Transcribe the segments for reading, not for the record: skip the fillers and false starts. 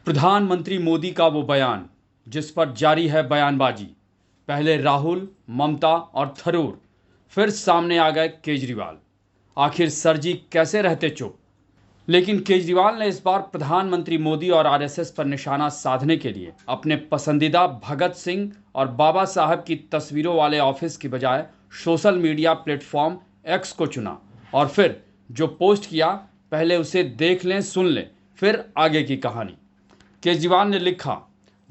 प्रधानमंत्री मोदी का वो बयान जिस पर जारी है बयानबाजी। पहले राहुल, ममता और थरूर, फिर सामने आ गए केजरीवाल। आखिर सर जी कैसे रहते चुप? लेकिन केजरीवाल ने इस बार प्रधानमंत्री मोदी और आरएसएस पर निशाना साधने के लिए अपने पसंदीदा भगत सिंह और बाबा साहब की तस्वीरों वाले ऑफिस की बजाय सोशल मीडिया प्लेटफॉर्म एक्स को चुना और फिर जो पोस्ट किया, पहले उसे देख लें, सुन लें, फिर आगे की कहानी। केजरीवाल ने लिखा,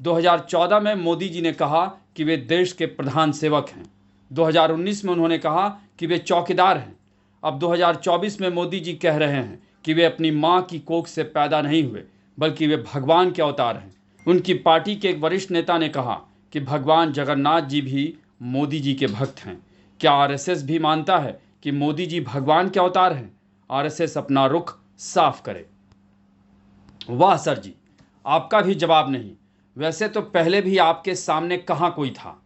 2014 में मोदी जी ने कहा कि वे देश के प्रधान सेवक हैं। 2019 में उन्होंने कहा कि वे चौकीदार हैं। अब 2024 में मोदी जी कह रहे हैं कि वे अपनी मां की कोख से पैदा नहीं हुए, बल्कि वे भगवान के अवतार हैं। उनकी पार्टी के एक वरिष्ठ नेता ने कहा कि भगवान जगन्नाथ जी भी मोदी जी के भक्त हैं। क्या आरएसएस भी मानता है कि मोदी जी भगवान के अवतार हैं? आरएसएस अपना रुख साफ करे। वाह सर जी, आपका भी जवाब नहीं। वैसे तो पहले भी आपके सामने कहाँ कोई था,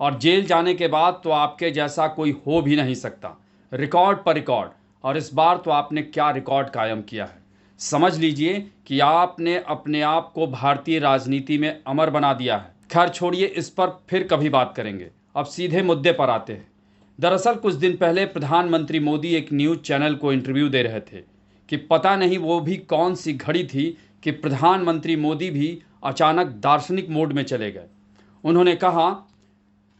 और जेल जाने के बाद तो आपके जैसा कोई हो भी नहीं सकता। रिकॉर्ड पर रिकॉर्ड, और इस बार तो आपने क्या रिकॉर्ड कायम किया है। समझ लीजिए कि आपने अपने आप को भारतीय राजनीति में अमर बना दिया है। खैर छोड़िए, इस पर फिर कभी बात करेंगे। अब सीधे मुद्दे पर आते हैं। दरअसल कुछ दिन पहले प्रधानमंत्री मोदी एक न्यूज़ चैनल को इंटरव्यू दे रहे थे कि पता नहीं वो भी कौन सी घड़ी थी कि प्रधानमंत्री मोदी भी अचानक दार्शनिक मोड में चले गए। उन्होंने कहा,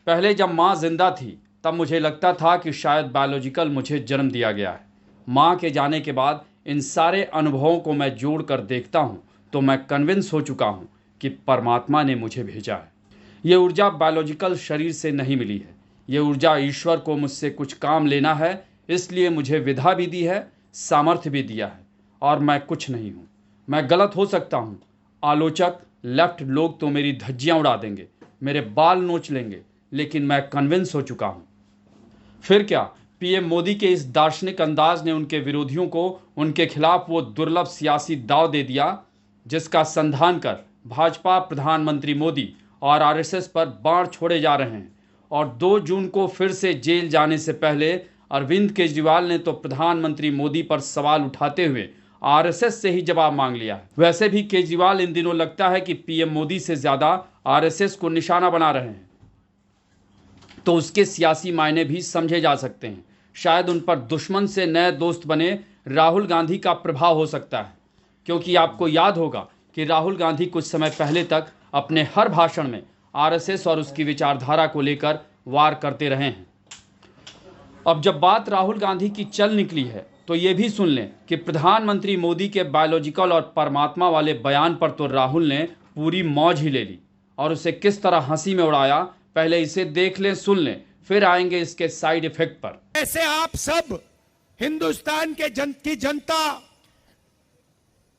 पहले जब माँ जिंदा थी तब मुझे लगता था कि शायद बायोलॉजिकल मुझे जन्म दिया गया है। माँ के जाने के बाद इन सारे अनुभवों को मैं जोड़ कर देखता हूँ तो मैं कन्विंस हो चुका हूँ कि परमात्मा ने मुझे भेजा है। ये ऊर्जा बायोलॉजिकल शरीर से नहीं मिली है। ये ऊर्जा ईश्वर को मुझसे कुछ काम लेना है, इसलिए मुझे विधा भी दी है, सामर्थ्य भी दिया है। और मैं कुछ नहीं हूँ। मैं गलत हो सकता हूँ। आलोचक, लेफ्ट लोग तो मेरी धज्जियाँ उड़ा देंगे, मेरे बाल नोच लेंगे, लेकिन मैं कन्विंस हो चुका हूँ। फिर क्या, पीएम मोदी के इस दार्शनिक अंदाज ने उनके विरोधियों को उनके खिलाफ वो दुर्लभ सियासी दांव दे दिया जिसका संधान कर भाजपा प्रधानमंत्री मोदी और आरएसएस पर बाण छोड़े जा रहे हैं। और 2 जून को फिर से जेल जाने से पहले अरविंद केजरीवाल ने तो प्रधानमंत्री मोदी पर सवाल उठाते हुए आरएसएस से ही जवाब मांग लिया है। वैसे भी केजरीवाल इन दिनों लगता है कि पीएम मोदी से ज्यादा आरएसएस को निशाना बना रहे हैं, तो उसके सियासी मायने भी समझे जा सकते हैं। शायद उन पर दुश्मन से नए दोस्त बने राहुल गांधी का प्रभाव हो सकता है, क्योंकि आपको याद होगा कि राहुल गांधी कुछ समय पहले तक अपने हर भाषण में आरएसएस और उसकी विचारधारा को लेकर वार करते रहे हैं। अब जब बात राहुल गांधी की चल निकली है तो ये भी सुन लें कि प्रधानमंत्री मोदी के बायोलॉजिकल और परमात्मा वाले बयान पर तो राहुल ने पूरी मौज ही ले ली और उसे किस तरह हंसी में उड़ाया। पहले इसे देख लें, सुन लें, फिर आएंगे इसके साइड इफेक्ट पर। ऐसे आप सब हिंदुस्तान के की जनता,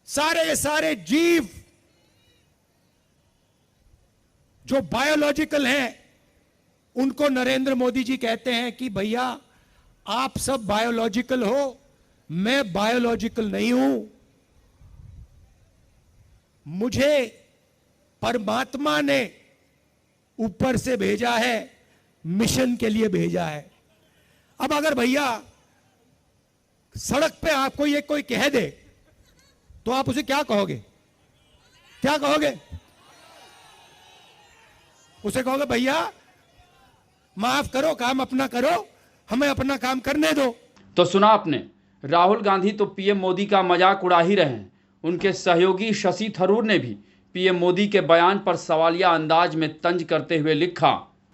सारे जीव जो बायोलॉजिकल हैं, उनको नरेंद्र मोदी जी कहते हैं कि भैया आप सब बायोलॉजिकल हो, मैं बायोलॉजिकल नहीं हूं। मुझे परमात्मा ने ऊपर से भेजा है, मिशन के लिए भेजा है। अब अगर भैया सड़क पे आपको ये कोई कह दे तो आप उसे क्या कहोगे? क्या कहोगे? उसे कहोगे भैया माफ करो, काम अपना करो, हमें अपना काम करने दो। तो सुना आपने, राहुल गांधी तो पीएम मोदी का मजाक उड़ा ही रहे हैं। उनके सहयोगी शशि थरूर ने भी पीएम मोदी के बयान पर सवालिया अंदाज में तंज करते हुए लिखा,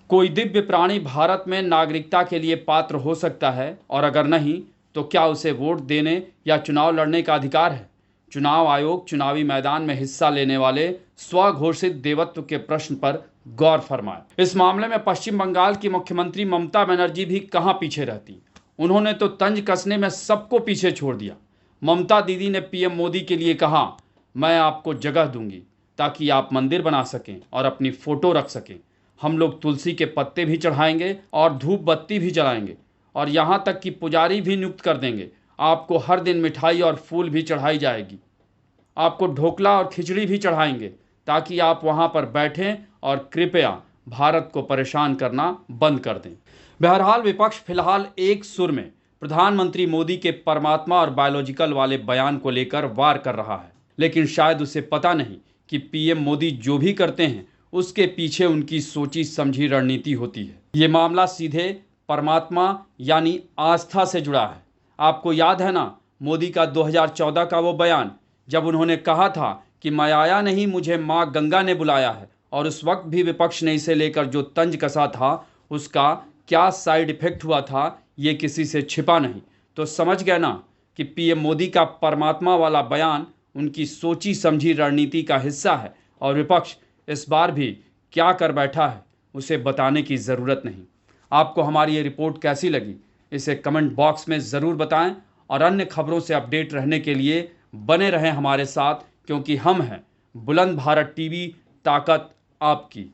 कोई दिव्य प्राणी भारत में नागरिकता के लिए पात्र हो सकता है, और अगर नहीं तो क्या उसे वोट देने या चुनाव लड़ने का अधिकार है? चुनाव आयोग चुनावी मैदान में हिस्सा लेने वाले स्वघोषित देवत्व के प्रश्न पर गौर फरमाए। इस मामले में पश्चिम बंगाल की मुख्यमंत्री ममता बनर्जी भी कहां पीछे रहती। उन्होंने तो तंज कसने में सबको पीछे छोड़ दिया। ममता दीदी ने पीएम मोदी के लिए कहा, मैं आपको जगह दूंगी ताकि आप मंदिर बना सकें और अपनी फोटो रख सकें। हम लोग तुलसी के पत्ते भी चढ़ाएंगे और धूप बत्ती भी जलाएंगे, और यहाँ तक कि पुजारी भी नियुक्त कर देंगे। आपको हर दिन मिठाई और फूल भी चढ़ाई जाएगी। आपको ढोकला और खिचड़ी भी चढ़ाएंगे ताकि आप वहाँ पर बैठें और कृपया भारत को परेशान करना बंद कर दें। बहरहाल विपक्ष फिलहाल एक सुर में प्रधानमंत्री मोदी के परमात्मा और बायोलॉजिकल वाले बयान को लेकर वार कर रहा है, लेकिन शायद उसे पता नहीं कि पीएम मोदी जो भी करते हैं उसके पीछे उनकी सोची समझी रणनीति होती है। ये मामला सीधे परमात्मा यानी आस्था से जुड़ा है। आपको याद है ना मोदी का 2014 का वो बयान, जब उन्होंने कहा था कि मैं आया नहीं, मुझे माँ गंगा ने बुलाया है, और उस वक्त भी विपक्ष ने इसे लेकर जो तंज कसा था उसका क्या साइड इफेक्ट हुआ था ये किसी से छिपा नहीं। तो समझ गए ना कि पीएम मोदी का परमात्मा वाला बयान उनकी सोची समझी रणनीति का हिस्सा है, और विपक्ष इस बार भी क्या कर बैठा है उसे बताने की ज़रूरत नहीं। आपको हमारी ये रिपोर्ट कैसी लगी इसे कमेंट बॉक्स में ज़रूर बताएं, और अन्य खबरों से अपडेट रहने के लिए बने रहें हमारे साथ, क्योंकि हम हैं बुलंद भारत टीवी, ताकत आपकी।